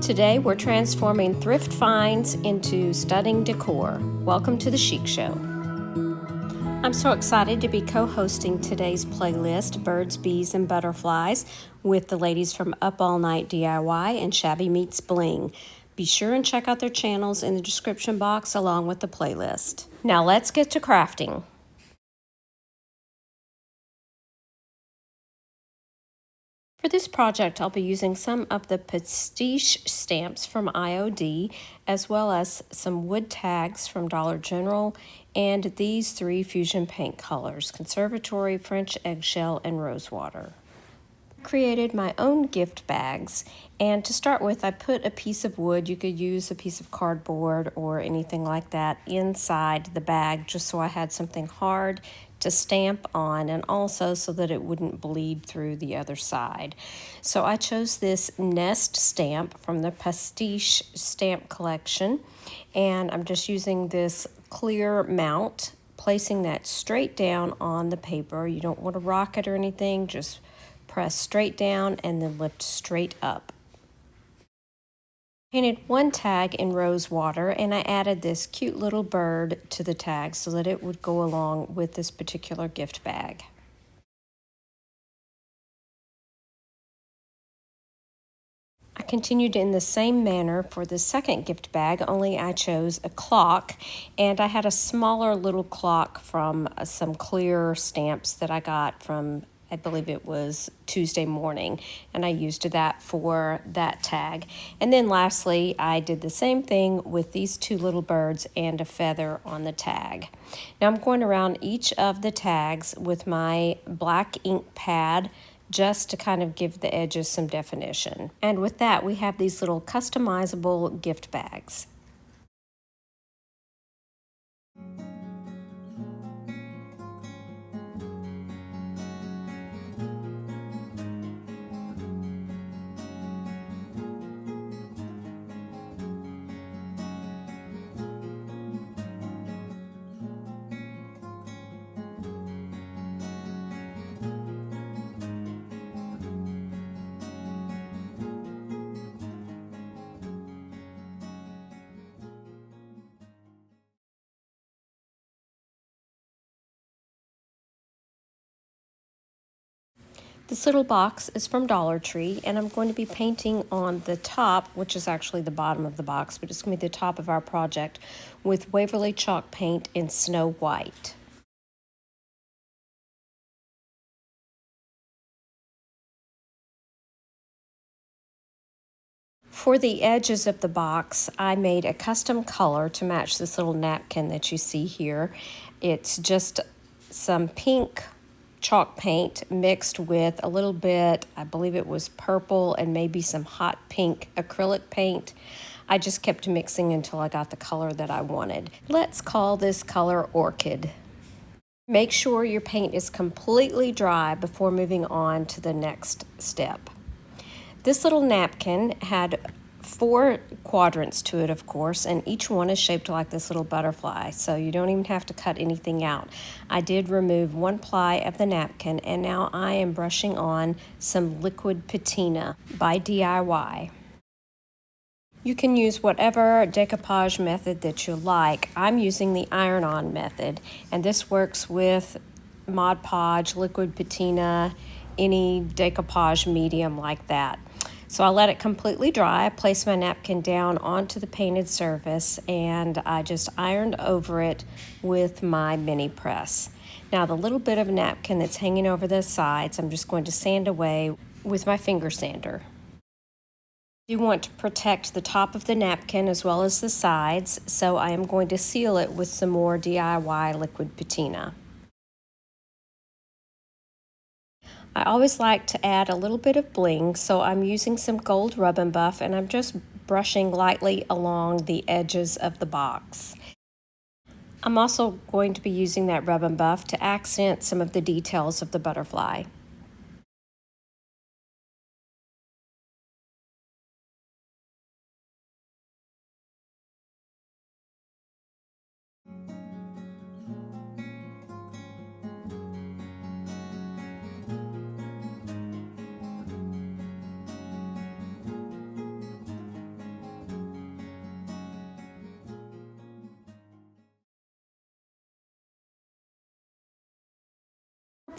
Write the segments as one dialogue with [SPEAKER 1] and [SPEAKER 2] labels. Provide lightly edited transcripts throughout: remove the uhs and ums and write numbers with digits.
[SPEAKER 1] Today we're transforming thrift finds into stunning decor. Welcome to the Chic Show. I'm so excited to be co-hosting today's playlist, Birds, Bees, and Butterflies, with the ladies from Up All Night DIY and Shabby Meets Bling. Be sure and check out their channels in the description box along with the playlist. Now let's get to crafting. For this project, I'll be using some of the pastiche stamps from IOD, as well as some wood tags from Dollar General, and these three fusion paint colors, Conservatory, French Eggshell, and Rosewater. I created my own gift bags, and to start with, I put a piece of wood, you could use a piece of cardboard or anything like that, inside the bag, just so I had something hard to stamp on, and also so that it wouldn't bleed through the other side. So I chose this nest stamp from the pastiche stamp collection, and I'm just using this clear mount, placing that straight down on the paper. You don't want to rock it or anything, just press straight down and then lift straight up. Painted one tag in Rosewater, and I added this cute little bird to the tag so that it would go along with this particular gift bag. I continued in the same manner for the second gift bag, only I chose a clock, and I had a smaller little clock from some clear stamps that I got from, I believe it was Tuesday morning, and I used that for that tag. And then lastly, I did the same thing with these two little birds and a feather on the tag. Now I'm going around each of the tags with my black ink pad just to kind of give the edges some definition. And with that, we have these little customizable gift bags. This little box is from Dollar Tree, and I'm going to be painting on the top, which is actually the bottom of the box, but it's going to be the top of our project, with Waverly chalk paint in Snow White. For the edges of the box, I made a custom color to match this little napkin that you see here. It's just some pink chalk paint mixed with a little bit, I believe it was purple, and maybe some hot pink acrylic paint. I just kept mixing until I got the color that I wanted. Let's call this color Orchid. Make sure your paint is completely dry before moving on to the next step. This little napkin had 4 quadrants to it, of course, and each one is shaped like this little butterfly, so you don't even have to cut anything out. I did remove 1 ply of the napkin, and now I am brushing on some liquid patina by DIY. You can use whatever decoupage method that you like. I'm using the iron-on method, and this works with Mod Podge, liquid patina, any decoupage medium like that. So I let it completely dry. I placed my napkin down onto the painted surface, and I just ironed over it with my mini press. Now the little bit of napkin that's hanging over the sides, I'm just going to sand away with my finger sander. You want to protect the top of the napkin as well as the sides, so I am going to seal it with some more DIY liquid patina. I always like to add a little bit of bling, so I'm using some gold rub and buff, and I'm just brushing lightly along the edges of the box. I'm also going to be using that rub and buff to accent some of the details of the butterfly.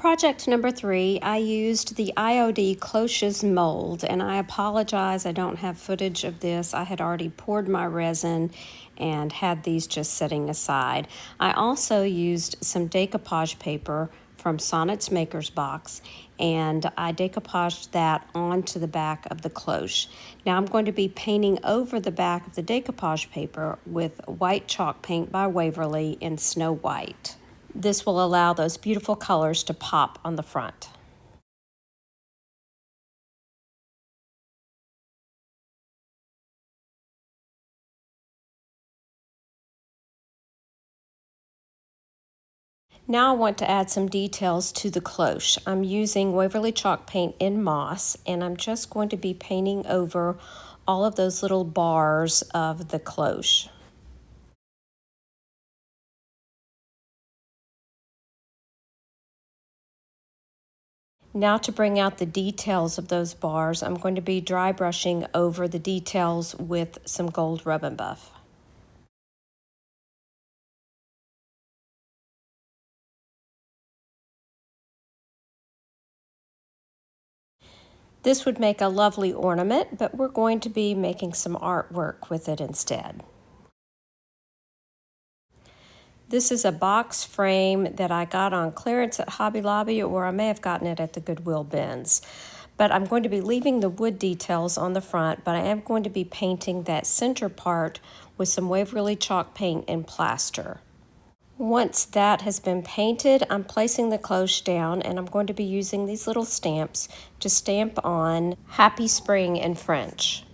[SPEAKER 1] project number 3, I used the IOD cloches mold, and I apologize I don't have footage of this. I had already poured my resin and had these just sitting aside. I also used some decoupage paper from Sonnet's Maker's Box, and I decoupaged that onto the back of the cloche. Now I'm going to be painting over the back of the decoupage paper with white chalk paint by Waverly in Snow White. This will allow those beautiful colors to pop on the front. Now I want to add some details to the cloche. I'm using Waverly chalk paint in moss, and I'm just going to be painting over all of those little bars of the cloche. Now to bring out the details of those bars, I'm going to be dry brushing over the details with some gold rub and buff. This would make a lovely ornament, but we're going to be making some artwork with it instead. This is a box frame that I got on clearance at Hobby Lobby, or I may have gotten it at the Goodwill bins. But I'm going to be leaving the wood details on the front, but I am going to be painting that center part with some Waverly chalk paint and plaster. Once that has been painted, I'm placing the cloche down, and I'm going to be using these little stamps to stamp on Happy Spring in French.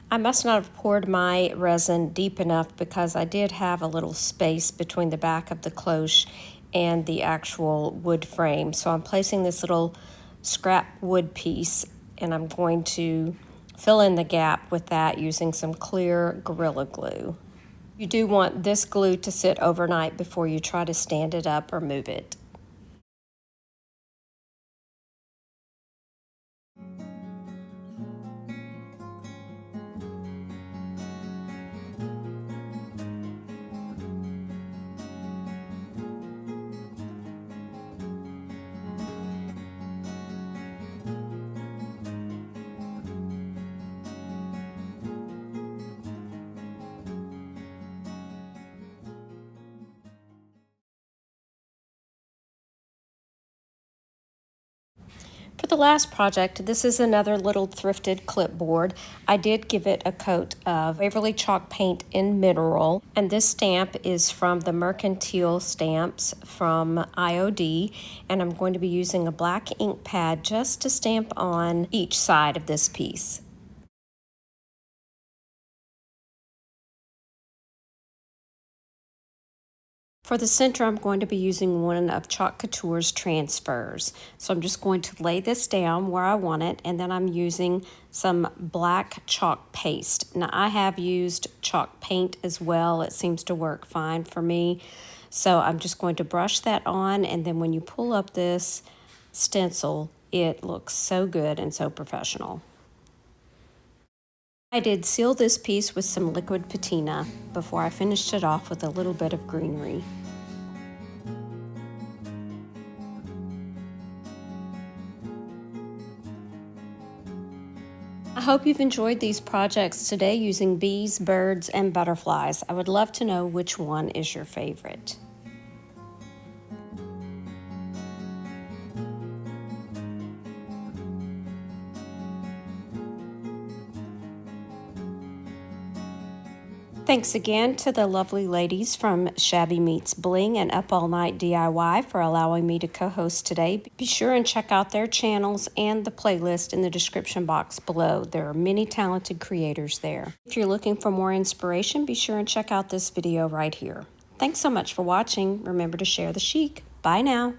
[SPEAKER 1] I must not have poured my resin deep enough because I did have a little space between the back of the cloche and the actual wood frame. So I'm placing this little scrap wood piece, and I'm going to fill in the gap with that using some clear Gorilla Glue. You do want this glue to sit overnight before you try to stand it up or move it. For the last project, this is another little thrifted clipboard. I did give it a coat of Waverly chalk paint in mineral, and this stamp is from the Mercantile Stamps from IOD, and I'm going to be using a black ink pad just to stamp on each side of this piece. For the center, I'm going to be using one of Chalk Couture's transfers. So I'm just going to lay this down where I want it, and then I'm using some black chalk paste. Now, I have used chalk paint as well. It seems to work fine for me. So I'm just going to brush that on, and then when you pull up this stencil, it looks so good and so professional. I did seal this piece with some liquid patina before I finished it off with a little bit of greenery. I hope you've enjoyed these projects today using bees, birds, and butterflies. I would love to know which one is your favorite. Thanks again to the lovely ladies from Shabby Meets Bling and Up All Night DIY for allowing me to co-host today. Be sure and check out their channels and the playlist in the description box below. There are many talented creators there. If you're looking for more inspiration, be sure and check out this video right here. Thanks so much for watching. Remember to share the chic. Bye now.